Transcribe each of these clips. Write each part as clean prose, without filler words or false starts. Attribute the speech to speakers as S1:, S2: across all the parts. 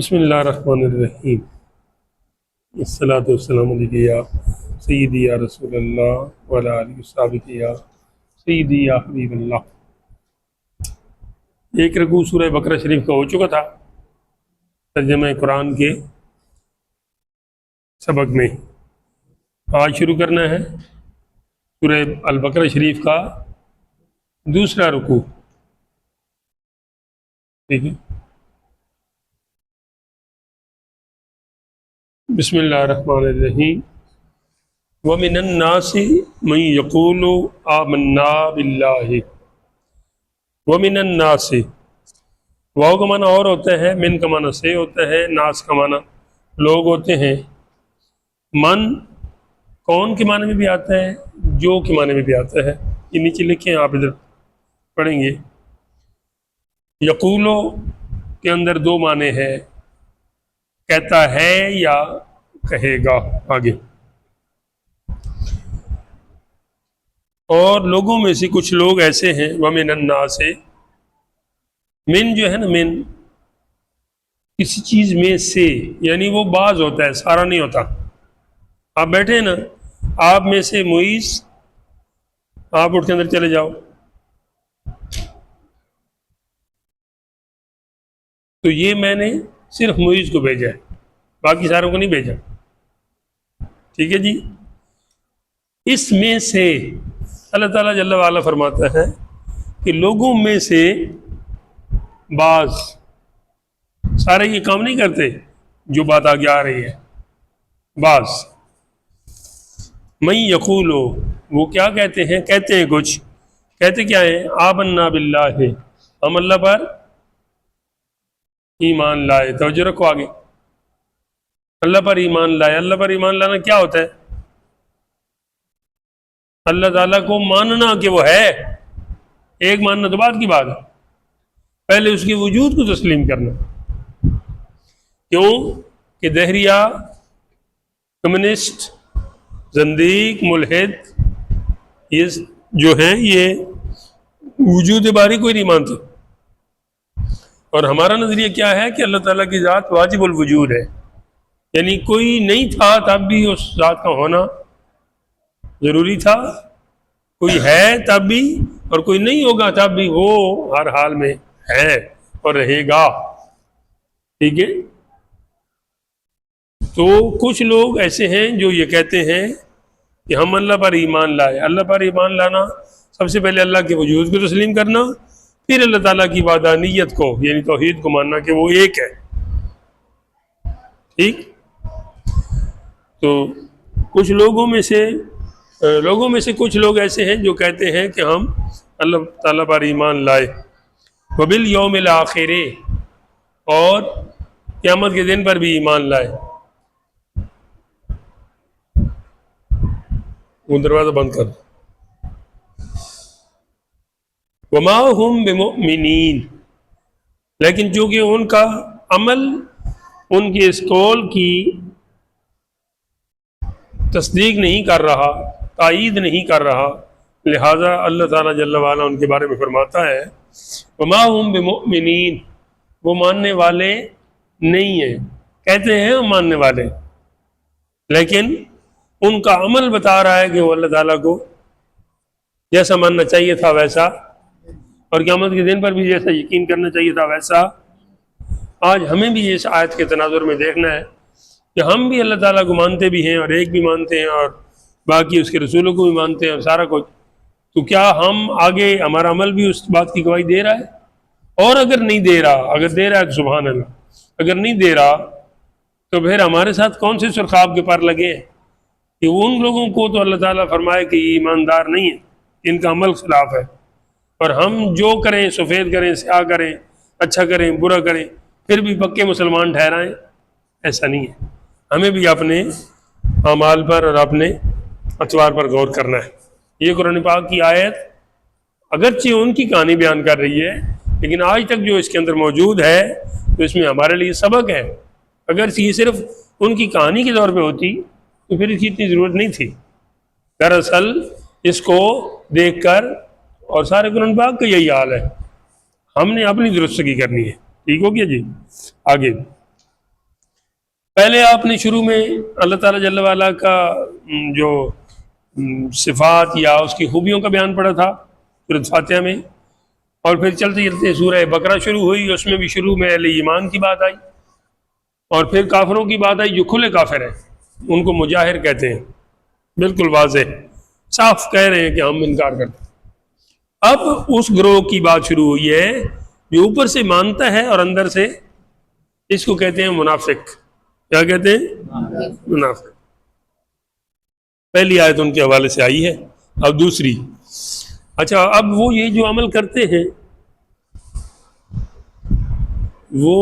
S1: بسم اللہ الرحمن الرحیم الصلاۃ والسلام علیہ یا سیدی یا رسول اللہ وعلی آلہ وصحبہ یا سیدی یا حبیب اللہ۔ ایک رکوع سورہ بقرہ شریف کا ہو چکا تھا ترجمہ قرآن کے سبق میں۔ آج شروع کرنا ہے سورہ البقرہ شریف کا دوسرا رکوع، ٹھیک ہے۔ بسم اللہ الرحمن الرحیم۔ وَمِنَ النَّاسِ مَن يَقُولُ آمَنَّا بِاللَّهِ۔ وَمِنَ النَّاسِ، واو کا معنی اور ہوتا ہے، من کا معنی سے ہوتا ہے، ناس کا معنی لوگ ہوتے ہیں۔ من کون کے معنی میں بھی آتا ہے، جو کے معنی میں بھی آتا ہے۔ یہ نیچے لکھیں، آپ ادھر پڑھیں گے۔ یقولو کے اندر دو معنی ہے، کہتا ہے یا کہے گا آگے۔ اور لوگوں میں سے کچھ لوگ ایسے ہیں، وَمِنَ النَّاسِ، من جو ہے نا، من کسی چیز میں سے، یعنی وہ بعض ہوتا ہے، سارا نہیں ہوتا۔ آپ بیٹھے ہیں نا، آپ میں سے معیز، آپ اٹھ کے اندر چلے جاؤ تو یہ میں نے صرف معیز کو بھیجا ہے، باقی ساروں کو نہیں بھیجا، ٹھیک ہے جی۔ اس میں سے اللہ تعالیٰ جل وعلا فرماتا ہے کہ لوگوں میں سے بعض، سارے یہ کام نہیں کرتے جو بات آگے آ رہی ہے، بعض۔ من یقولو، وہ کیا کہتے ہیں، کہتے ہیں کچھ، کہتے کیا ہیں، آمنا باللہ، ہم اللہ پر ایمان لائے۔ توجہ رکھو آگے، اللہ پر ایمان لائے۔ اللہ پر ایمان لانا کیا ہوتا ہے؟ اللہ تعالیٰ کو ماننا کہ وہ ہے، ایک ماننا تو بعد کی بات ہے، پہلے اس کے وجود کو تسلیم کرنا۔ کیوں کہ دہریہ، کمیونسٹ، زندیق، ملحد، یہ جو ہیں یہ وجود باری کوئی نہیں مانتے، اور ہمارا نظریہ کیا ہے کہ اللہ تعالیٰ کی ذات واجب الوجود ہے، یعنی کوئی نہیں تھا تب بھی اس ذات کا ہونا ضروری تھا، کوئی ہے تب بھی، اور کوئی نہیں ہوگا تب بھی وہ ہر حال میں ہے اور رہے گا، ٹھیک ہے۔ تو کچھ لوگ ایسے ہیں جو یہ کہتے ہیں کہ ہم اللہ پر ایمان لائے۔ اللہ پر ایمان لانا، سب سے پہلے اللہ کے وجود کو تسلیم کرنا، پھر اللہ تعالیٰ کی وحدانیت کو یعنی توحید کو ماننا کہ وہ ایک ہے، ٹھیک۔ تو کچھ لوگوں میں سے کچھ لوگ ایسے ہیں جو کہتے ہیں کہ ہم اللہ تعالیٰ پر ایمان لائے، وبالیوم الآخر، اور قیامت کے دن پر بھی ایمان لائے۔ وہ دروازہ بند کر۔ وما ہم بمؤمنین، لیکن چونکہ ان کا عمل ان کے اس قول کی تصدیق نہیں کر رہا، تائید نہیں کر رہا، لہذا اللہ تعالیٰ جل وعلا ان کے بارے میں فرماتا ہے وما ہم بمؤمنین، وہ ماننے والے نہیں ہیں، کہتے ہیں ہم ماننے والے، لیکن ان کا عمل بتا رہا ہے کہ وہ اللہ تعالیٰ کو جیسا ماننا چاہیے تھا ویسا، اور قیامت کے دن پر بھی جیسا یقین کرنا چاہیے تھا ویسا۔ آج ہمیں بھی اس آیت کے تناظر میں دیکھنا ہے کہ ہم بھی اللہ تعالیٰ کو مانتے بھی ہیں، اور ایک بھی مانتے ہیں، اور باقی اس کے رسولوں کو بھی مانتے ہیں، اور سارا کچھ، تو کیا ہم آگے ہمارا عمل بھی اس بات کی گواہی دے رہا ہے؟ اور اگر نہیں دے رہا، اگر دے رہا ہے تو سبحان اللہ، اگر نہیں دے رہا تو پھر ہمارے ساتھ کون سے سرخاب کے پر لگے ہیں کہ ان لوگوں کو تو اللہ تعالیٰ فرمائے کہ یہ ایماندار نہیں ہے، ان کا عمل خلاف ہے، اور ہم جو کریں، سفید کریں، سیاہ کریں، اچھا کریں، برا کریں، پھر بھی پکے مسلمان ٹھہرائیں، ایسا نہیں ہے۔ ہمیں بھی اپنے اعمال پر اور اپنے اطوار پر غور کرنا ہے۔ یہ قرآن پاک کی آیت اگرچہ ان کی کہانی بیان کر رہی ہے، لیکن آج تک جو اس کے اندر موجود ہے تو اس میں ہمارے لیے سبق ہے۔ اگرچہ یہ صرف ان کی کہانی کے طور پہ ہوتی تو پھر اس کی اتنی ضرورت نہیں تھی۔ دراصل اس کو دیکھ کر، اور سارے قرآن پاک کا یہی حال ہے، ہم نے اپنی درستگی کرنی ہے، ٹھیک ہو گیا جی۔ آگے پہلے آپ نے شروع میں اللہ تعالیٰ جل وعلا کا جو صفات یا اس کی خوبیوں کا بیان پڑا تھا سورۃ فاتحہ میں، اور پھر چلتے چلتے سورہ بقرہ شروع ہوئی، اس میں بھی شروع میں اہل ایمان کی بات آئی، اور پھر کافروں کی بات آئی جو کھلے کافر ہیں، ان کو مجاہر کہتے ہیں، بالکل واضح صاف کہہ رہے ہیں کہ ہم انکار کرتے ہیں۔ اب اس گروہ کی بات شروع ہوئی ہے جو اوپر سے مانتا ہے اور اندر سے، اس کو کہتے ہیں منافق۔ کیا کہتے ہیں؟ منافق۔ پہلی آیت ان کے حوالے سے آئی ہے۔ اب دوسری، اچھا اب وہ یہ جو عمل کرتے ہیں وہ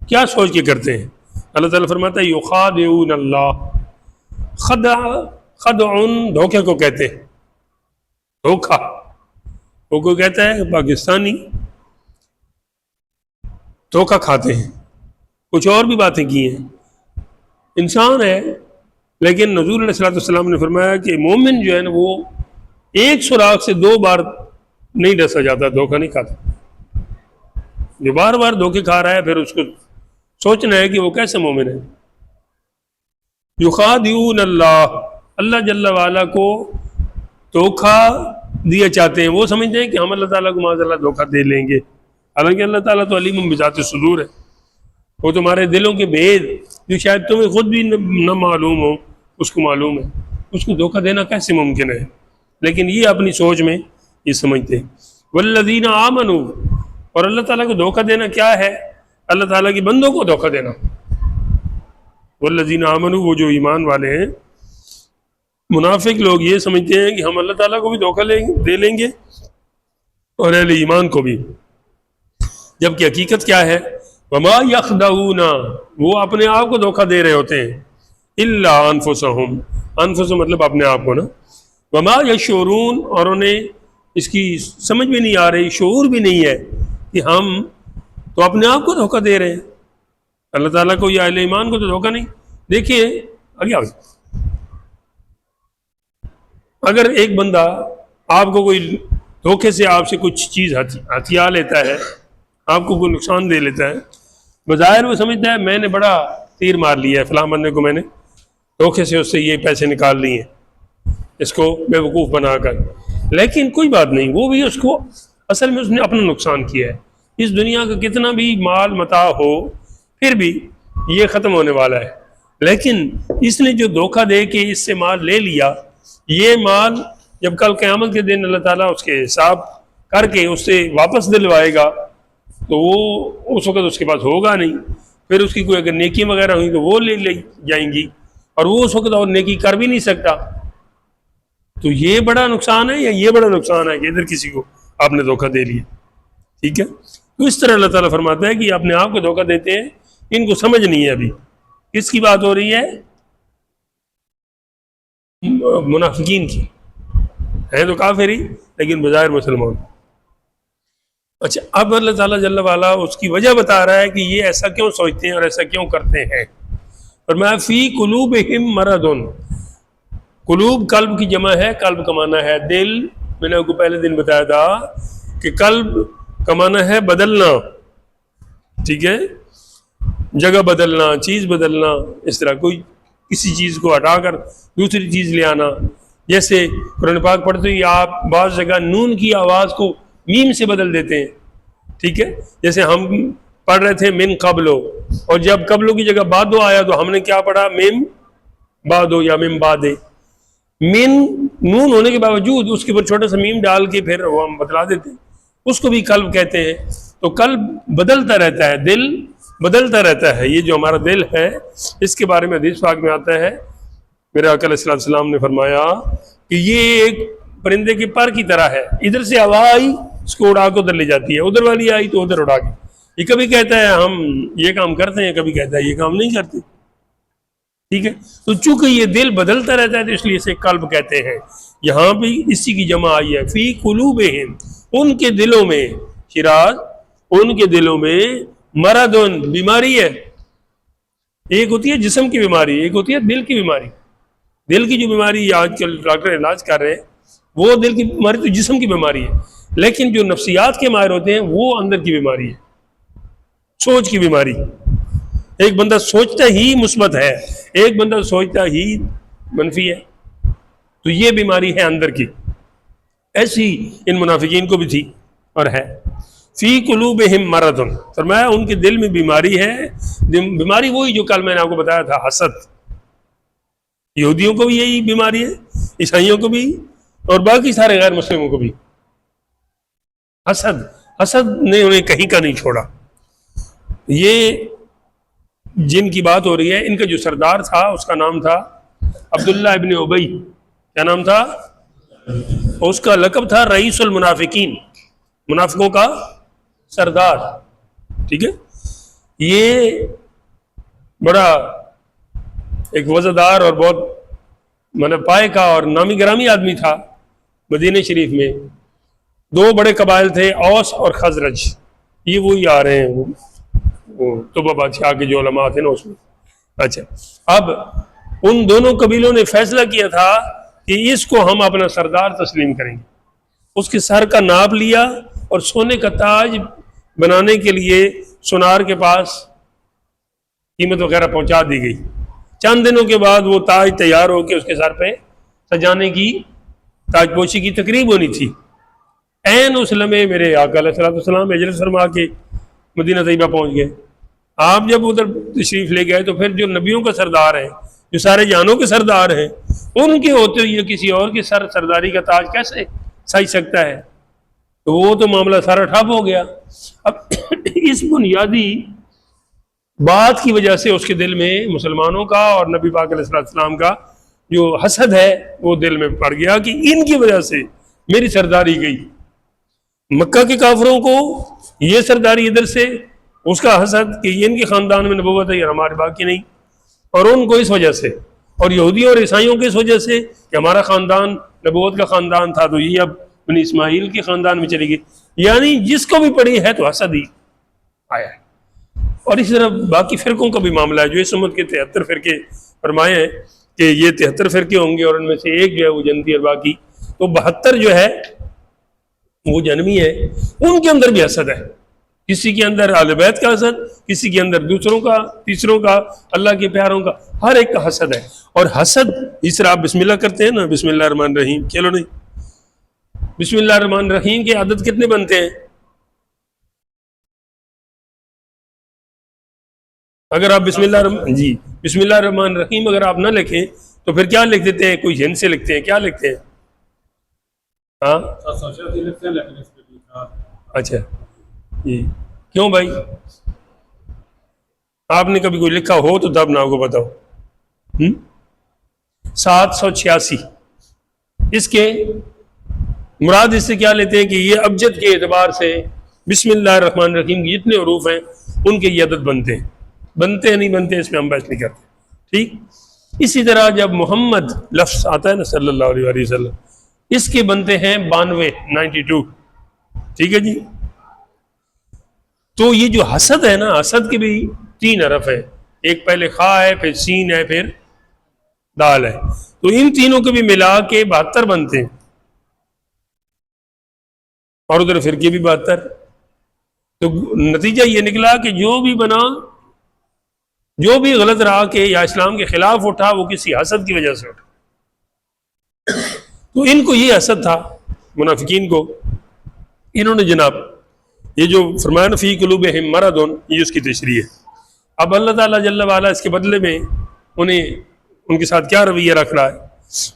S1: کیا سوچ کے کرتے ہیں؟ اللہ تعالیٰ فرماتا ہے یخادعون اللہ، خدع دھوکے کو کہتے ہیں، دھوکا۔ وہ کوئی کہتا ہے پاکستانی دھوکا کھاتے ہیں، کچھ اور بھی باتیں کی ہیں، انسان ہے، لیکن نزول علیہ الصلوۃ والسلام نے فرمایا کہ مومن جو ہے نا وہ ایک سوراخ سے 2 بار نہیں ڈسا جاتا، دھوکا نہیں کھاتا۔ جو بار بار دھوکے کھا رہا ہے پھر اس کو سوچنا ہے کہ وہ کیسے مومن ہے۔ یخادعون اللہ، اللہ جل وعلا کو دھوکا دیا چاہتے ہیں، وہ سمجھتے ہیں کہ ہم اللہ تعالیٰ کو معاذ اللہ دھوکا دے لیں گے، حالانکہ اللہ تعالیٰ تو علیم بذات الصدور ہے، وہ تمہارے دلوں کے بھید جو شاید تمہیں خود بھی نہ معلوم ہو اس کو معلوم ہے، اس کو دھوکا دینا کیسے ممکن ہے؟ لیکن یہ اپنی سوچ میں یہ سمجھتے ہیں۔ والذین آمنوا، اور اللہ تعالیٰ کو دھوکا دینا کیا ہے؟ اللہ تعالیٰ کے بندوں کو دھوکا دینا۔ والذین آمنوا، وہ جو ایمان والے ہیں۔ منافق لوگ یہ سمجھتے ہیں کہ ہم اللہ تعالیٰ کو بھی دھوکا دے لیں گے اور اہل ایمان کو بھی، جبکہ حقیقت کیا ہے؟ وما یخدعون، وہ اپنے آپ کو دھوکا دے رہے ہوتے ہیں، الا انفسہم، انفسہم مطلب اپنے آپ کو نا، وما یشعرون، اور انہیں اس کی سمجھ بھی نہیں آ رہی، شعور بھی نہیں ہے کہ ہم تو اپنے آپ کو دھوکا دے رہے ہیں، اللہ تعالیٰ کو یا اہل ایمان کو تو دھوکا نہیں۔ دیکھیے آگے اگر ایک بندہ آپ کو کوئی دھوکے سے آپ سے کچھ چیز ہتھیا لیتا ہے، آپ کو کوئی نقصان دے لیتا ہے، بظاہر وہ سمجھتا ہے میں نے بڑا تیر مار لیا ہے، فلاں بندے کو میں نے دھوکے سے اس سے یہ پیسے نکال لیے ہیں، اس کو بے وقوف بنا کر، لیکن کوئی بات نہیں، وہ بھی اس کو اصل میں اس نے اپنا نقصان کیا ہے۔ اس دنیا کا کتنا بھی مال متاع ہو پھر بھی یہ ختم ہونے والا ہے، لیکن اس نے جو دھوکہ دے کے اس سے مال لے لیا، یہ مال جب کل قیامت کے دن اللہ تعالیٰ اس کے حساب کر کے اس سے واپس دلوائے گا تو وہ اس وقت اس کے پاس ہوگا نہیں، پھر اس کی کوئی اگر نیکی وغیرہ ہوئی تو وہ لے جائیں گی، اور وہ اس وقت اور نیکی کر بھی نہیں سکتا۔ تو یہ بڑا نقصان ہے یا یہ بڑا نقصان ہے کہ ادھر کسی کو آپ نے دھوکہ دے لیا؟ ٹھیک ہے، تو اس طرح اللہ تعالیٰ فرماتا ہے کہ اپنے آپ کو دھوکہ دیتے ہیں، ان کو سمجھ نہیں ہے۔ ابھی کس کی بات ہو رہی ہے؟ منافقین کی، ہے تو کافر ہی لیکن بظاہر مسلمان۔ اچھا اب اللہ تعالیٰ جل وعلا اس کی وجہ بتا رہا ہے کہ یہ ایسا کیوں سوچتے ہیں اور ایسا کیوں کرتے ہیں۔ فرمایا فی قلوبہم مرض، قلوب قلب کی جمع ہے، قلب کا معنی ہے دل، میں نے آپ کو پہلے دن بتایا تھا کہ قلب کا معنی ہے بدلنا، ٹھیک ہے، جگہ بدلنا، چیز بدلنا، اس طرح کوئی کسی چیز کو ہٹا کر دوسری چیز لے آنا۔ جیسے قرآن پاک پڑھتے ہی آپ بعض جگہ نون کی آواز کو میم سے بدل دیتے ہیں، ٹھیک ہے، جیسے ہم پڑھ رہے تھے من قبلو، اور جب قبلو کی جگہ بعدو آیا تو ہم نے کیا پڑھا؟ من بعدو یا من بعدے۔ من نون ہونے کے باوجود اس کے اوپر چھوٹا سا میم ڈال کے پھر وہ ہم بتلا دیتے ہیں، اس کو بھی قلب کہتے ہیں۔ تو قلب بدلتا رہتا ہے، دل بدلتا رہتا ہے۔ یہ جو ہمارا دل ہے اس کے بارے میں حدیث پاک میں آتا ہے، میرے آقا علیہ السلام نے فرمایا کہ یہ ایک پرندے کے پر کی طرح ہے، ادھر سے ہوا آئی اس کو اڑا کے ادھر لے جاتی ہے، ادھر والی آئی تو ادھر اڑا کے۔ یہ کبھی کہتا ہے ہم یہ کام کرتے ہیں، کبھی کہتا ہے یہ کام نہیں کرتے، ٹھیک ہے۔ تو چونکہ یہ دل بدلتا رہتا ہے تو اس لیے اسے قلب کہتے ہیں۔ یہاں بھی اسی کی جمع آئی ہے، فی قلوبہم، ان کے دلوں میں، شراز ان کے دلوں میں، مرض بیماری ہے۔ ایک ہوتی ہے جسم کی بیماری، ایک ہوتی ہے دل کی بیماری۔ دل کی جو بیماری آج کل ڈاکٹر علاج کر رہے ہیں وہ دل کی بیماری تو جسم کی بیماری ہے، لیکن جو نفسیات کے ماہر ہوتے ہیں وہ اندر کی بیماری ہے، سوچ کی بیماری۔ ایک بندہ سوچتا ہی مثبت ہے، ایک بندہ سوچتا ہی منفی ہے، تو یہ بیماری ہے اندر کی. ایسی ان منافقین کو بھی تھی اور ہے. فی قلوبہم مرض، فرمایا ان کے دل میں بیماری ہے. بیماری وہی جو کل میں نے آپ کو بتایا تھا، حسد. یہودیوں کو بھی یہی بیماری ہے، عیسائیوں کو بھی، اور باقی سارے غیر مسلموں کو بھی. حسد، حسد نے انہیں کہیں کا نہیں چھوڑا. یہ جن کی بات ہو رہی ہے، ان کا جو سردار تھا اس کا نام تھا عبداللہ ابن ابی. کیا نام تھا؟ اس کا لقب تھا رئیس المنافقین، منافقوں کا سردار. ٹھیک ہے. یہ بڑا ایک وزردار اور بہت پائے کا اور نامی گرامی آدمی تھا. مدینہ شریف میں دو بڑے قبائل تھے، اوس اور خزرج. یہ وہی آ رہے ہیں وہ توبہ بادشاہ کے جو علماء تھے نا اس میں. اچھا، اب ان دونوں قبیلوں نے فیصلہ کیا تھا کہ اس کو ہم اپنا سردار تسلیم کریں گے. اس کے سر کا ناپ لیا اور سونے کا تاج بنانے کے لیے سونار کے پاس قیمت وغیرہ پہنچا دی گئی. چند دنوں کے بعد وہ تاج تیار ہو کے اس کے سر پہ سجانے کی، تاج پوشی کی تقریب ہونی تھی. عین اس لمحے میرے آقا علیہ السلام اجلس فرما کے مدینہ طیبہ پہنچ گئے. آپ جب ادھر تشریف لے گئے تو پھر جو نبیوں کا سردار ہے، جو سارے جہانوں کے سردار ہیں، ان کے ہوتے ہوئے کسی اور کے سرداری کا تاج کیسے سج سکتا ہے؟ تو وہ تو معاملہ سارا ٹھپ ہو گیا. اب اس بنیادی بات کی وجہ سے اس کے دل میں مسلمانوں کا اور نبی پاک علیہ السلام کا جو حسد ہے وہ دل میں پڑ گیا کہ ان کی وجہ سے میری سرداری گئی. مکہ کے کافروں کو یہ سرداری ادھر سے، اس کا حسد کہ ان کے خاندان میں نبوت ہے، ہمارے باقی نہیں، اور ان کو اس وجہ سے، اور یہودیوں اور عیسائیوں کی اس وجہ سے کہ ہمارا خاندان نبوت کا خاندان تھا تو یہ اب بنی اسماعیل کے خاندان میں چلی گئی. یعنی جس کو بھی پڑھی ہے تو حسد ہی آیا ہے. اور اسی طرح باقی فرقوں کا بھی معاملہ ہے. جو اس امت کے 73 فرقے فرمائے ہیں کہ یہ 73 فرقے ہوں گے اور ان میں سے ایک جو ہے وہ جنتی اور باقی تو 72 جو ہے وہ جنمی ہے. ان کے اندر بھی حسد ہے. کسی کے اندر اہل بیت کا حسد، کسی کے اندر دوسروں کا، تیسروں کا، اللہ کے پیاروں کا، ہر ایک کا حسد ہے. اور حسد اس طرح آپ بسم اللہ کرتے ہیں نا، بسم اللہ الرحمن الرحیم، چلو نہیں، بسم اللہ الرحمن الرحیم کے عدد کتنے بنتے ہیں؟ اگر آپ بسم اللہ بسم اللہ الرحمن الرحیم اگر آپ نہ لکھیں تو پھر کیا لکھ دیتے ہیں؟ کوئی جن سے لکھتے ہیں، کیا لکھتے ہیں؟ ہاں اچھا جی، کیوں بھائی؟ آپ نے کبھی کوئی لکھا ہو تو تب نہ آپ کو بتاؤ. 786. اس کے مراد اس سے کیا لیتے ہیں کہ یہ ابجد کے اعتبار سے بسم اللہ الرحمن الرحیم کی جتنے حروف ہیں ان کے یہ عدد بنتے ہیں. بنتے نہیں بنتے اس میں ہم بحث نہیں کرتے. ٹھیک. اسی طرح جب محمد لفظ آتا ہے نا صلی اللہ علیہ وسلم، اس کے بنتے ہیں 92. ٹھیک ہے جی. تو یہ جو حسد ہے نا، حسد کے بھی 3 حرف ہیں. ایک پہلے خا ہے، پھر سین ہے، پھر دال ہے. تو ان تینوں کو بھی ملا کے 72 بنتے ہیں. اور ادھر فرقے بھی 72. تو نتیجہ یہ نکلا کہ جو بھی بنا، جو بھی غلط رہا کہ یا اسلام کے خلاف اٹھا، وہ کسی حسد کی وجہ سے اٹھا. تو ان کو یہ حسد تھا منافقین کو. انہوں نے جناب یہ جو فرمایا نا فی قلوبہم مرض، یہ اس کی تشریح ہے. اب اللہ تعالیٰ جل وعلا اس کے بدلے میں انہیں ان کے ساتھ کیا رویہ رکھ رہا ہے؟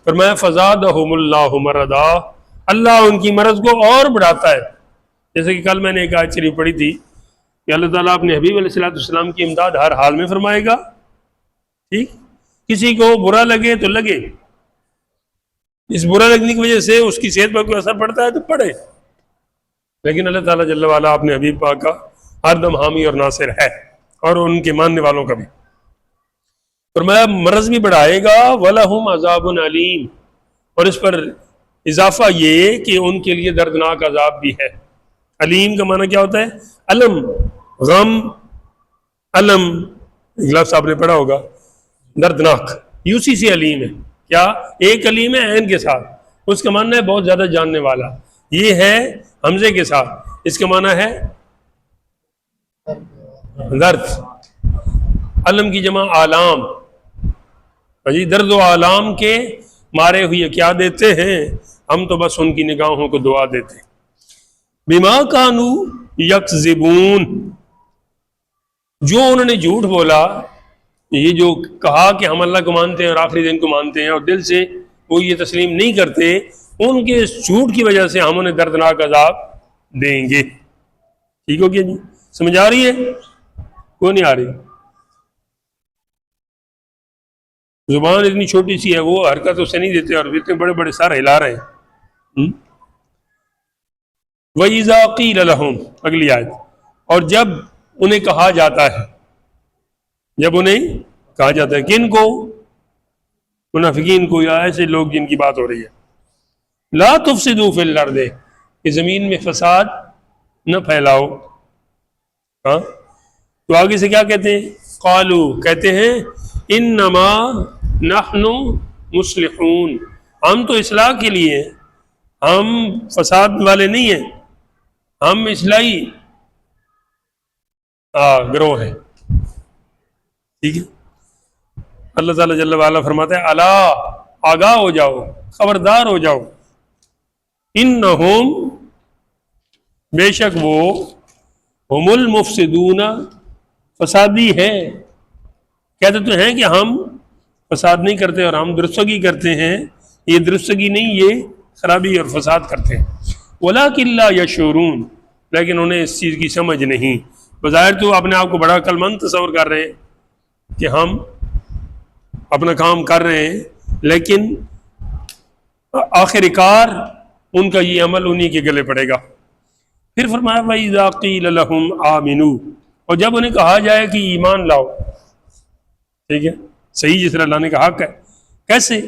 S1: فرمایا فزادہم اللہ مرضا، اللہ ان کی مرض کو اور بڑھاتا ہے. جیسے کہ کل میں نے ایک آیت شریف پڑھی تھی کہ اللہ تعالیٰ اپنے حبیب علیہ السلام کی امداد ہر حال میں فرمائے گا. ٹھیک. کسی کو برا لگے تو لگے، اس برا لگنے کی وجہ سے اس کی صحت پر کوئی اثر پڑتا ہے تو پڑے، لیکن اللہ تعالیٰ جل وعلا اپنے حبیب پاک کا ہر دم حامی اور ناصر ہے، اور ان کے ماننے والوں کا بھی. فرمایا مرض بھی بڑھائے گا. وَلَهُمْ عَذَابٌ عَلِيمٌ، اور اس پر اضافہ یہ کہ ان کے لیے دردناک عذاب بھی ہے. علیم کا معنی کیا ہوتا ہے؟ علم، غم، علم لفظ آپ نے پڑھا ہوگا، دردناک. اسی سے علیم ہے. کیا؟ ایک علیم ہے عین کے ساتھ، اس کا معنی ہے بہت زیادہ جاننے والا. یہ ہے حمزے کے ساتھ، اس کا معنی ہے درد. علم کی جمع آلام، جی درد و آلام کے مارے ہوئے کیا دیتے ہیں؟ ہم تو بس ان کی نگاہوں کو دعا دیتے ہیں۔ بما کانوا یکذبون، جو انہوں نے جھوٹ بولا، یہ جو کہا کہ ہم اللہ کو مانتے ہیں اور آخری دن کو مانتے ہیں اور دل سے وہ یہ تسلیم نہیں کرتے، ان کے اس جھوٹ کی وجہ سے ہم انہیں دردناک عذاب دیں گے۔ ٹھیک ہو گیا جی؟ سمجھ آ رہی ہے؟ کیوں نہیں آ رہی؟ زبان اتنی چھوٹی سی ہے، وہ حرکت اس سے نہیں دیتے اور اتنے بڑے بڑے سر ہلا رہے ہیں۔ وَإِذَا قِيلَ لَهُمْ، اگلی آیت، اور جب انہیں کہا جاتا ہے، جب انہیں کہا جاتا ہے، کن کو؟ منافقین کو یا ایسے لوگ جن کی بات ہو رہی ہے، لا تفسدوا فی الارض، کہ زمین میں فساد نہ پھیلاؤ۔ ہاں تو آگے سے کیا کہتے ہیں؟ قالو، کہتے ہیں انما نحن مصلحون، ہم تو اصلاح کے لیے ہیں، ہم فساد والے نہیں ہیں، ہم اصلاحی گروہ ہیں۔ ٹھیک ہے؟ اللہ تعالیٰ جل وعلا فرماتا ہے الا، آگاہ ہو جاؤ، خبردار ہو جاؤ، انہم، بے شک وہ، ہم المفسدون، فسادی ہے۔ کہتے تو ہیں کہ ہم فساد نہیں کرتے اور ہم درستگی کرتے ہیں، یہ درستگی نہیں، یہ خرابی اور فساد کرتے ہیں۔ وَلَٰكِن لَا يَشْعُرُونَ، لیکن انہیں اس چیز کی سمجھ نہیں۔ بظاہر تو اپنے آپ کو بڑا عقل مند تصور کر رہے ہیں کہ ہم اپنا کام کر رہے ہیں، لیکن آخر کار ان کا یہ عمل انہی کے گلے پڑے گا۔ پھر فرمایا وَإِذَا قِيلَ لَهُمْ آمِنُوا، اور جب انہیں کہا جائے کہ ایمان لاؤ، ٹھیک ہے، صحیح جس طرح لانے کا حق ہے، کیسے؟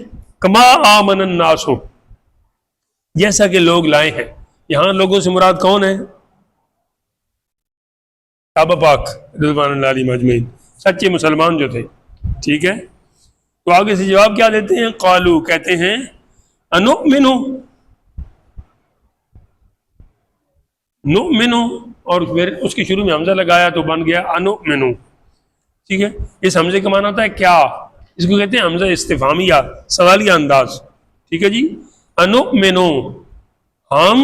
S1: کما آمن الناس، جیسا کہ لوگ لائے ہیں۔ یہاں لوگوں سے مراد کون ہے؟ صحابہ پاک رضوان اللہ علیہم اجمعین، سچے مسلمان جو تھے۔ ٹھیک ہے، تو آگے سے جواب کیا دیتے ہیں؟ قالو، کہتے ہیں انؤمن، نؤمن، اور پھر اس کے شروع میں حمزہ لگایا تو بن گیا انؤمن۔ ٹھیک ہے، اس حمزے کا معنی ہوتا ہے کیا، اس کو کہتے ہیں حمزہ استفہامیہ، سوالیہ انداز۔ ٹھیک ہے جی، انؤمن، ہم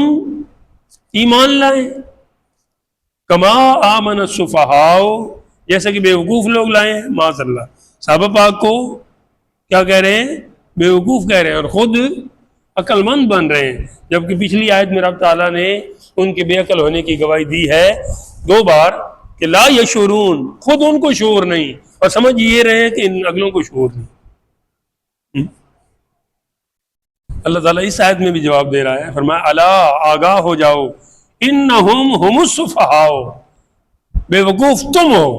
S1: ایمان لائیں، کما آمن السفہاء، جیسا کہ بیوقوف لوگ لائے ہیں۔ معاذ اللہ، صحابہ پاک کو کیا کہہ رہے ہیں؟ بیوقوف کہہ رہے ہیں، اور خود عقل مند بن رہے ہیں، جبکہ پچھلی آیت میں رب تعالیٰ نے ان کے بے عقل ہونے کی گواہی دی ہے 2 بار کہ لا یشعرون، خود ان کو شعور نہیں، اور سمجھ یہ رہے ہیں کہ ان اگلوں کو شعور نہیں۔ اللہ تعالیٰ اس آیت میں بھی جواب دے رہا ہے، فرمایا الا، آگاہ ہو جاؤ، انہم ہم السفہاء، بے وقوف تم ہو،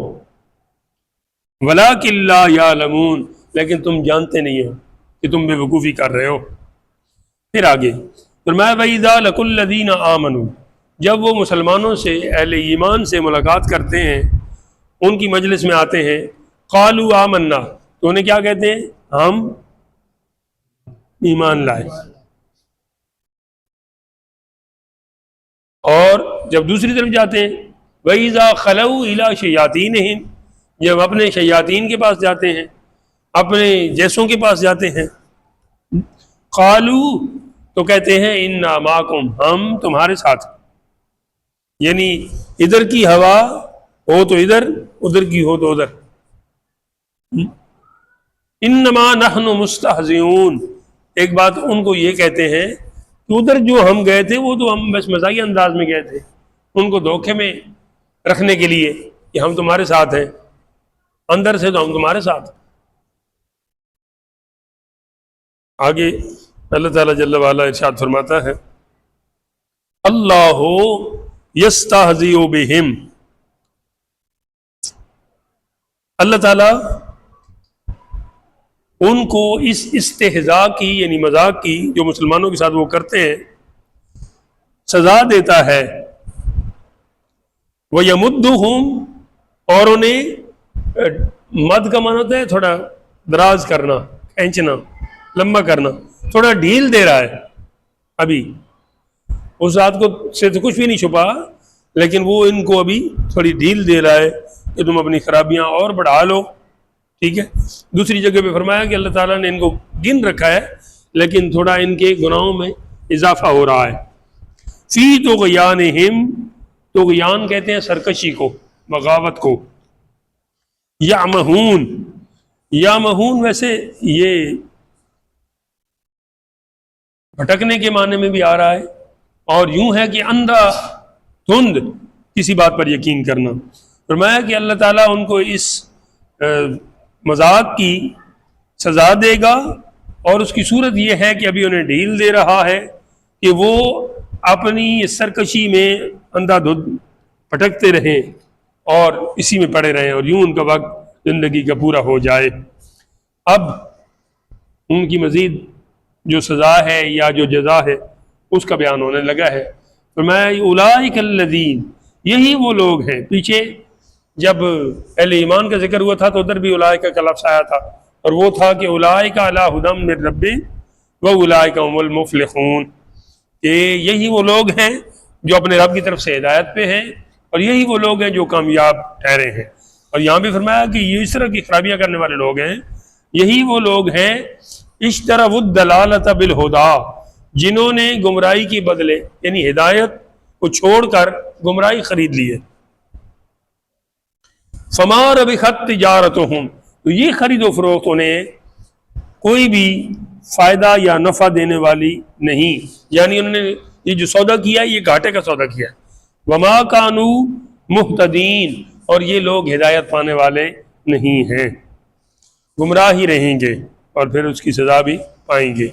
S1: ولکن لا یعلمون، لیکن تم جانتے نہیں ہو کہ تم بے وقوفی کر رہے ہو۔ پھر آگے فرمایا وَإِذَا لَقُوا الَّذِينَ آمَنُوا، جب وہ مسلمانوں سے، اہل ایمان سے ملاقات کرتے ہیں، ان کی مجلس میں آتے ہیں، قالوا آمنا، تو انہیں کیا کہتے ہیں؟ ہم ایمان لائے۔ اور جب دوسری طرف جاتے ہیں وَإِذَا خَلَوْا إِلَىٰ شَيَاطِينِهِمْ، جب اپنے شیاطین کے پاس جاتے ہیں، اپنے جیسوں کے پاس جاتے ہیں، قالوا، تو کہتے ہیں اِنَّا مَعَكُمْ، ہم تمہارے ساتھ، یعنی ادھر کی ہوا ہو تو ادھر، ادھر کی ہو تو ادھر۔ انما نحن مستہزئون، ایک بات ان کو یہ کہتے ہیں کہ ادھر جو ہم گئے تھے وہ تو ہم بس مزاحیہ انداز میں گئے تھے، ان کو دھوکے میں رکھنے کے لیے کہ ہم تمہارے ساتھ ہیں، اندر سے تو ہم تمہارے ساتھ۔ آگے اللہ تعالیٰ جل وعلا ارشاد فرماتا ہے اللہ یستہزئ بہم، اللہ تعالیٰ ان کو اس استہزاء کی، یعنی مذاق کی، جو مسلمانوں کے ساتھ وہ کرتے ہیں، سزا دیتا ہے۔ وَيَمُدُّهُمْ، اور انہیں مد کا معنی ہوتا ہے تھوڑا دراز کرنا، کھینچنا، لمبا کرنا، تھوڑا ڈھیل دے رہا ہے۔ ابھی اس ذات کو سے تو کچھ بھی نہیں چھپا، لیکن وہ ان کو ابھی تھوڑی ڈھیل دے رہا ہے کہ تم اپنی خرابیاں اور بڑھا لو ٹھیک ہے. دوسری جگہ پہ فرمایا کہ اللہ تعالیٰ نے ان کو گن رکھا ہے لیکن تھوڑا ان کے گناہوں میں اضافہ ہو رہا ہے. فی طغیانہم، طغیان کہتے ہیں سرکشی کو، بغاوت کو. یعمہون، یعمہون ویسے یہ بھٹکنے کے معنی میں بھی آ رہا ہے، اور یوں ہے کہ اندھا دھند کسی بات پر یقین کرنا. فرمایا کہ اللہ تعالیٰ ان کو اس مذاق کی سزا دے گا، اور اس کی صورت یہ ہے کہ ابھی انہیں ڈھیل دے رہا ہے کہ وہ اپنی اس سرکشی میں اندھا دھند بھٹکتے رہیں اور اسی میں پڑے رہیں، اور یوں ان کا وقت زندگی کا پورا ہو جائے. اب ان کی مزید جو سزا ہے یا جو جزا ہے اس کا بیان ہونے لگا ہے. فرمایا اولئک الذین، یہی وہ لوگ ہیں. پیچھے جب اہل ایمان کا ذکر ہوا تھا تو ادھر بھی اولئک کا لفظ آیا تھا، اور وہ تھا کہ اولئک علی ھدی من ربہم واولئک هم المفلحون، کہ یہی وہ لوگ ہیں جو اپنے رب کی طرف سے ہدایت پہ ہیں، اور یہی وہ لوگ ہیں جو کامیاب ٹھہرے ہیں. اور یہاں بھی فرمایا کہ یہ اس طرح کی خرابیاں کرنے والے لوگ ہیں، یہی وہ لوگ ہیں اشتروا الضلالۃ بالہدی، جنہوں نے گمراہی کے بدلے یعنی ہدایت کو چھوڑ کر گمراہی خرید لی ہے. فما ربحت تجارتہم، تو یہ خرید و فروخت انہیں کوئی بھی فائدہ یا نفع دینے والی نہیں، یعنی انہوں نے یہ جو سودا کیا ہے یہ گھاٹے کا سودا کیا ہے. وما کانوا مہتدین، اور یہ لوگ ہدایت پانے والے نہیں ہیں، گمراہ ہی رہیں گے اور پھر اس کی سزا بھی پائیں گے.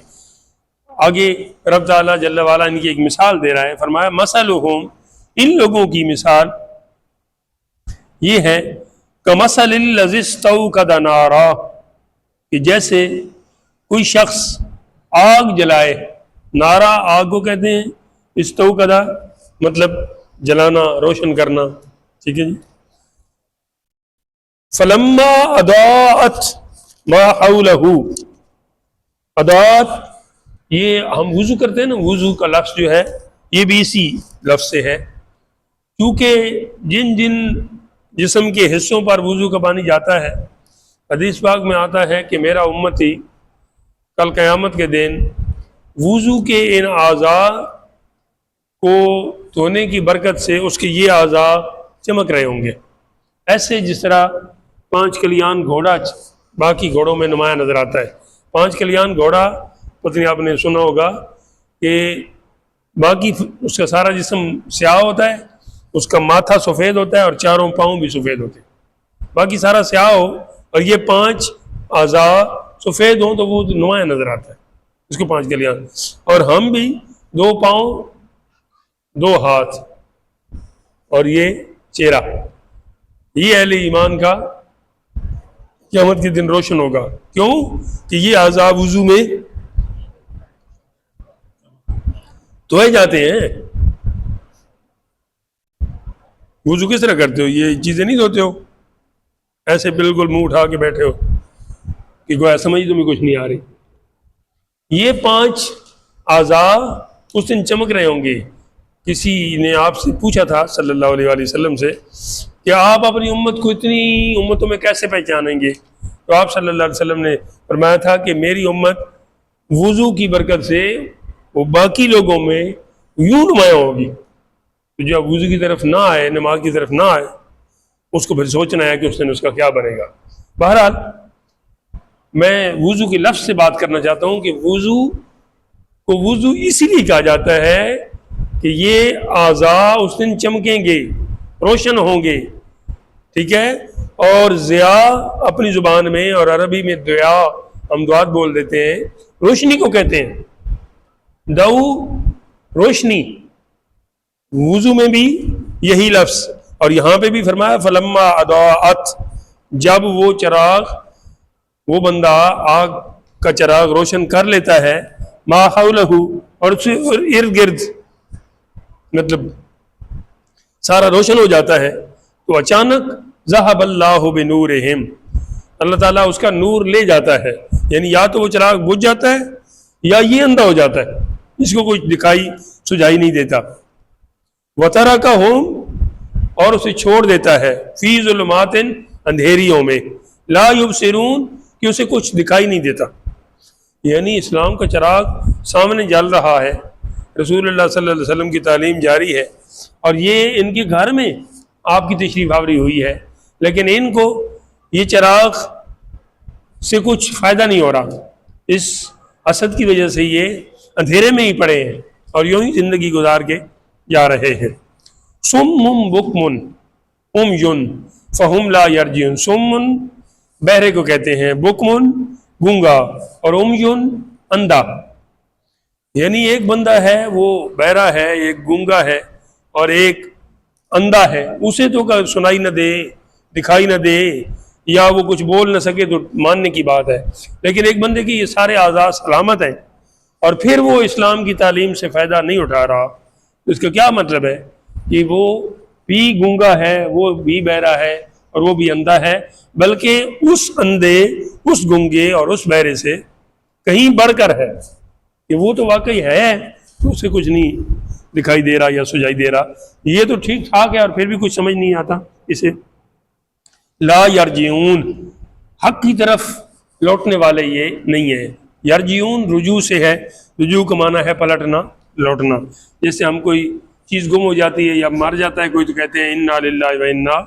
S1: آگے رب تعالیٰ جل وعلا ان کی ایک مثال دے رہا ہے. فرمایا مثلہم، ان لوگوں کی مثال یہ ہے کمثل الذی استوقد نارا، کہ جیسے کوئی شخص آگ جلائے. نارا آگ کو کہتے ہیں، استوقدہ مطلب جلانا، روشن کرنا، ٹھیک ہے جی. فلما اضاءت ما حولہ، اضاءت یہ ہم وضو کرتے ہیں نا، وضو کا لفظ جو ہے یہ بھی اسی لفظ سے ہے، کیونکہ جن جن جسم کے حصوں پر وضو کا پانی جاتا ہے، حدیث پاک میں آتا ہے کہ میرا امتی کل قیامت کے دن وضو کے ان اعضاء کو دھونے کی برکت سے اس کے یہ اعضاء چمک رہے ہوں گے، ایسے جس طرح 5 کلیان گھوڑا باقی گھوڑوں میں نمایاں نظر آتا ہے. 5 کلیان گھوڑا پتہ نہیں آپ نے سنا ہوگا کہ باقی اس کا سارا جسم سیاہ ہوتا ہے، اس کا ماتھا سفید ہوتا ہے اور چاروں پاؤں بھی سفید ہوتے ہیں. باقی سارا سیاہ ہو اور یہ 5 اعضاء سفید ہوں تو وہ نمایاں نظر آتا ہے اس کو 5 کلیان. اور ہم بھی 2 پاؤں 2 ہاتھ اور یہ چہرہ، یہ اہل ایمان کا قیامت کے دن روشن ہوگا. کیوں کہ یہ اعضاء وضو میں دھوئے جاتے ہیں. وضو کس طرح کرتے ہو؟ یہ چیزیں نہیں دھوتے ہو ایسے بالکل منہ اٹھا کے بیٹھے ہو کہ گویا سمجھ تمہیں کچھ نہیں آ رہی. یہ 5 اعضاء اس دن چمک رہے ہوں گے. کسی نے آپ سے پوچھا تھا صلی اللہ علیہ وآلہ وسلم سے کہ آپ اپنی امت کو اتنی امتوں میں کیسے پہچانیں گے؟ تو آپ صلی اللہ علیہ وسلم نے فرمایا تھا کہ میری امت وضو کی برکت سے وہ باقی لوگوں میں یوں نمایاں ہوگی. تو جو وضو کی طرف نہ آئے، نماز کی طرف نہ آئے، اس کو پھر سوچنا ہے کہ اس دن اس کا کیا بنے گا. بہرحال میں وضو کے لفظ سے بات کرنا چاہتا ہوں کہ وضو کو وضو اسی لیے کہا جاتا ہے کہ یہ اعضاء اس دن چمکیں گے، روشن ہوں گے، ٹھیک ہے. اور ضیاء اپنی زبان میں اور عربی میں ضیاء ہم دعات بول دیتے ہیں، روشنی کو کہتے ہیں. دو روشنی، وضو میں بھی یہی لفظ، اور یہاں پہ بھی فرمایا فلما اضاءت، جب وہ چراغ، وہ بندہ آگ کا چراغ روشن کر لیتا ہے، ما حولہ، اور اس سے ارد گرد مطلب سارا روشن ہو جاتا ہے، تو اچانک ذہب اللہ بنورہم، اللہ تعالیٰ اس کا نور لے جاتا ہے. یعنی یا تو وہ چراغ بجھ جاتا ہے یا یہ اندھا ہو جاتا ہے، اس کو کوئی دکھائی سجائی نہیں دیتا. وترکہم، اور اسے چھوڑ دیتا ہے، فی ظلمات، اندھیریوں میں. لا یبصرون کہ اسے کچھ دکھائی نہیں دیتا، یعنی اسلام کا چراغ سامنے جل رہا ہے، رسول اللہ صلی اللہ علیہ وسلم کی تعلیم جاری ہے، اور یہ ان کے گھر میں آپ کی تشریف آوری ہوئی ہے، لیکن ان کو یہ چراغ سے کچھ فائدہ نہیں ہو رہا، اس حسد کی وجہ سے یہ اندھیرے میں ہی پڑے ہیں اور یوں ہی زندگی گزار کے جا رہے ہیں۔ صم بکم عمی فہم لا یرجعون، صم بہرے کو کہتے ہیں، بکم گونگا، اور عمی اندھا، یعنی ایک بندہ ہے وہ بہرا ہے، ایک گونگا ہے اور ایک اندھا ہے، اسے تو سنائی نہ دے، دکھائی نہ دے، یا وہ کچھ بول نہ سکے تو ماننے کی بات ہے، لیکن ایک بندے کی یہ سارے اعضاء سلامت ہیں اور پھر وہ اسلام کی تعلیم سے فائدہ نہیں اٹھا رہا، اس کا کیا مطلب ہے کہ وہ بھی گونگا ہے، وہ بھی بہرا ہے اور وہ بھی اندھا ہے، بلکہ اس اندھے، اس گونگے اور اس بہرے سے کہیں بڑھ کر ہے کہ وہ تو واقعی ہے تو اسے کچھ نہیں دکھائی دے رہا یا سجائی دے رہا، یہ تو ٹھیک ٹھاک ہے اور پھر بھی کچھ سمجھ نہیں آتا اسے۔ لا یرجعون، حق کی طرف لوٹنے والے یہ نہیں ہے، یرجعون رجوع سے ہے، رجوع کا معنی ہے پلٹنا، لوٹنا، جیسے ہم کوئی چیز گم ہو جاتی ہے یا مر جاتا ہے کوئی تو کہتے ہیں انا للہ و انا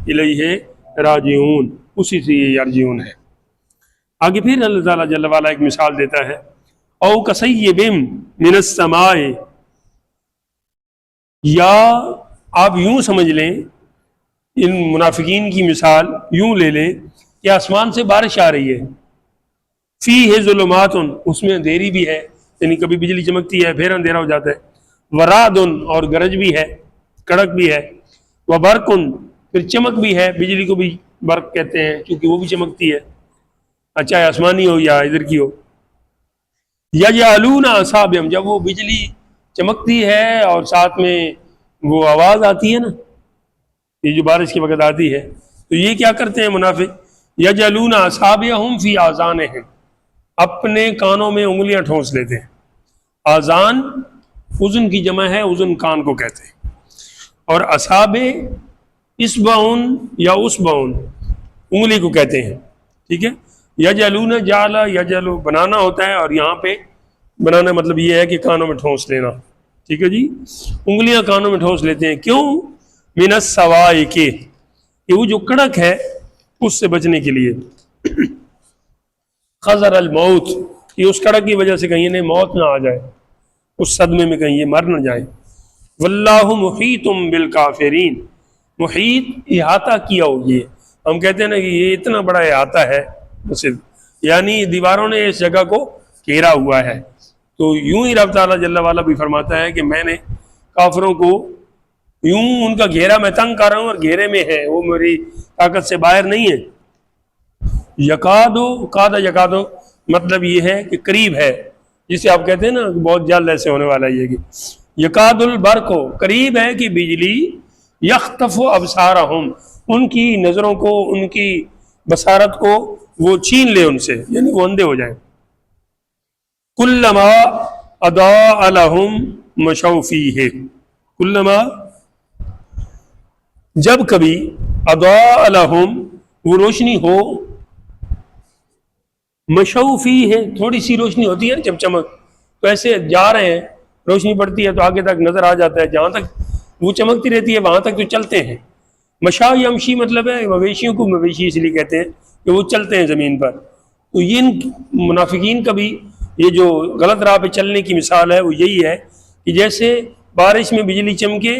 S1: الیہ راجعون، اسی سے یہ یرجعون ہے۔ آگے پھر اللہ تعالیٰ جل وعلا ایک مثال دیتا ہے، او کصیب من السماء، یا آپ یوں سمجھ لیں، ان منافقین کی مثال یوں لے لیں کہ آسمان سے بارش آ رہی ہے، فیہ ظلمات، اس میں اندھیری بھی ہے، یعنی کبھی بجلی چمکتی ہے پھر اندھیرا ہو جاتا ہے، ورعد، اور گرج بھی ہے، کڑک بھی ہے، وبرق، پھر چمک بھی ہے، بجلی کو بھی برق کہتے ہیں کیونکہ وہ بھی چمکتی ہے، چاہے آسمانی ہو یا ادھر کی ہو۔ یجعلون اصابعہم، جب وہ بجلی چمکتی ہے اور ساتھ میں وہ آواز آتی ہے نا، یہ جو بارش کے وقت آتی ہے، تو یہ کیا کرتے ہیں منافق، یجعلون اصابعہم فی آذانہم، اپنے کانوں میں انگلیاں ٹھونس لیتے ہیں، آذان اذن کی جمع ہے، اذن کان کو کہتے ہیں، اور اصابع اصبعن یا اصبعن انگلی کو کہتے ہیں، ٹھیک ہے۔ یجعلون، جعل یجعل بنانا ہوتا ہے، اور یہاں پہ بنانا مطلب یہ ہے کہ کانوں میں ٹھونس لینا، ٹھیک ہے جی، انگلیاں کانوں میں ٹھونس لیتے ہیں، کیوں، من الصواعق، کہ وہ جو کڑک ہے اس سے بچنے کے لیے، خضر الموت، کہ اس کڑک کی وجہ سے کہیں انہیں موت نہ آ جائے، اس صدمے میں کہیں یہ مر نہ جائے۔ واللہ محیط بالکافرین، محیط احاطہ کیا ہو، یہ ہم کہتے ہیں نا کہ یہ اتنا بڑا احاطہ ہے، یعنی دیواروں نے اس جگہ کو گھیرا ہوا ہے، تو یوں ہی رب تعالیٰ جل وعلا بھی فرماتا ہے کہ میں نے کافروں کو یوں ان کا گھیرا میں تنگ کر رہا ہوں اور گھیرے میں ہے، وہ میری طاقت سے باہر نہیں ہے۔ یکادو، کادا یکادو مطلب یہ ہے کہ قریب ہے، جسے آپ کہتے ہیں نا بہت جلد ایسے ہونے والا یہ کہ یکاد البرق، قریب ہے کہ بجلی یخطف ابصارہم، ان کی نظروں کو، ان کی بصارت کو وہ چھین لے ان سے، یعنی وہ اندھے ہو جائیں۔ کلما اضاء لہم مشوا فیہ، کلما جب کبھی، اضاء لہم وہ روشنی ہو، مشوا فیہ تھوڑی سی روشنی ہوتی ہے جب چمک، تو ایسے جا رہے ہیں روشنی پڑتی ہے تو آگے تک نظر آ جاتا ہے، جہاں تک وہ چمکتی رہتی ہے وہاں تک تو چلتے ہیں۔ مشا یمشی مطلب ہے مویشیوں کو مویشی اس لیے کہتے ہیں کہ وہ چلتے ہیں زمین پر، تو یہ منافقین کا بھی یہ جو غلط راہ پہ چلنے کی مثال ہے وہ یہی ہے کہ جیسے بارش میں بجلی چمکے،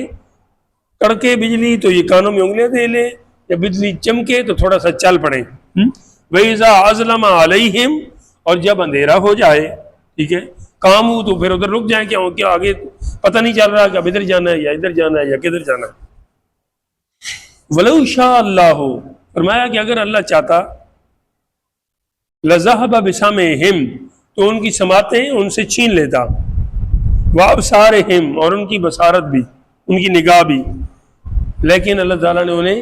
S1: کڑکے بجلی تو یہ کانوں میں انگلیاں دے لیں، یا بجلی چمکے تو تھوڑا سا چل پڑیں۔ وَإِذَا أَظْلَمَ عَلَيْهِمْ، اور جب اندھیرا ہو جائے، ٹھیک ہے، کام ہو تو پھر ادھر رک جائیں، کیا آگے پتہ نہیں چل رہا کہ اب ادھر جانا ہے یا ادھر جانا ہے یا کدھر جانا ہے۔ وَلَوْ شَاءَ اللَّهُ، فرمایا کہ اگر اللہ چاہتا، لَذَهَبَ بِسَمْعِهِمْ، تو ان کی سماعتیں ان سے چھین لیتا، وَأَبْصَارِهِمْ، اور ان کی بصارت بھی، ان کی نگاہ بھی، لیکن اللہ تعالیٰ نے انہیں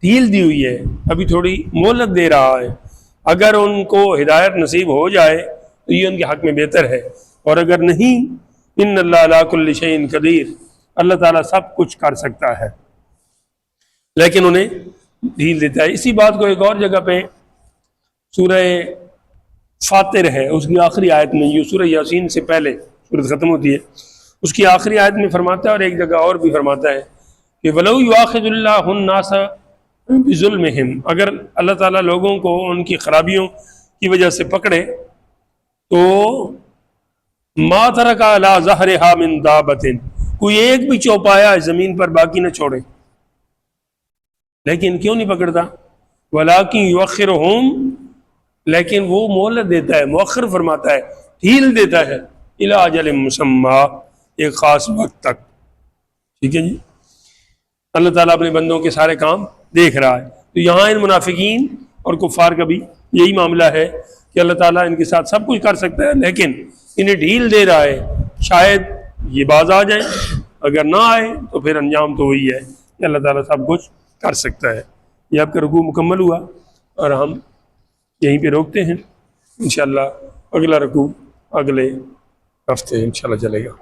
S1: ڈھیل دی ہوئی ہے، ابھی تھوڑی مہلت دے رہا ہے، اگر ان کو ہدایت نصیب ہو جائے تو یہ ان کے حق میں بہتر ہے، اور اگر نہیں، ان اللہ علی کل شیء قدیر، اللہ تعالیٰ سب کچھ کر سکتا ہے، لیکن انہیں ڈھیل دیتا ہے۔ اسی بات کو ایک اور جگہ پہ سورہ فاتر ہے، اس کی آخری آیت میں، یہ سورہ یاسین سے پہلے سورت ختم ہوتی ہے، اس کی آخری آیت میں فرماتا ہے، اور ایک جگہ اور بھی فرماتا ہے کہ وَلَوْ يُؤَاخِذُ اللَّهُ النَّاسَ بِظُلْمِهِمْ، اگر اللہ تعالیٰ لوگوں کو ان کی خرابیوں کی وجہ سے پکڑے تو مَا تَرَكَ عَلَىٰ ظَهْرِهَا مِن دَابَةٍ، کوئی ایک بھی چوپایا زمین پر باقی نہ چھوڑے، لیکن کیوں نہیں پکڑتا؟ وَلَٰكِن يُؤَخِّرُهُمْ، لیکن وہ مہلت دیتا ہے، مؤخر فرماتا ہے، ڈھیل دیتا ہے، اِلَىٰ أَجَلٍ مُّسَمًّى، ایک خاص وقت تک۔ ٹھیک ہے جی، اللہ تعالیٰ اپنے بندوں کے سارے کام دیکھ رہا ہے۔ تو یہاں ان منافقین اور کفار کا بھی یہی معاملہ ہے کہ اللہ تعالیٰ ان کے ساتھ سب کچھ کر سکتا ہے، لیکن انہیں ڈھیل دے رہا ہے، شاید یہ باز آ جائیں، اگر نہ آئے تو پھر انجام تو وہی ہے کہ اللہ تعالیٰ سب کچھ کر سکتا ہے۔ یہ آپ کا رکوع مکمل ہوا اور ہم یہیں پہ روکتے ہیں، انشاءاللہ اگلا رکوع اگلے ہفتے انشاءاللہ چلے گا۔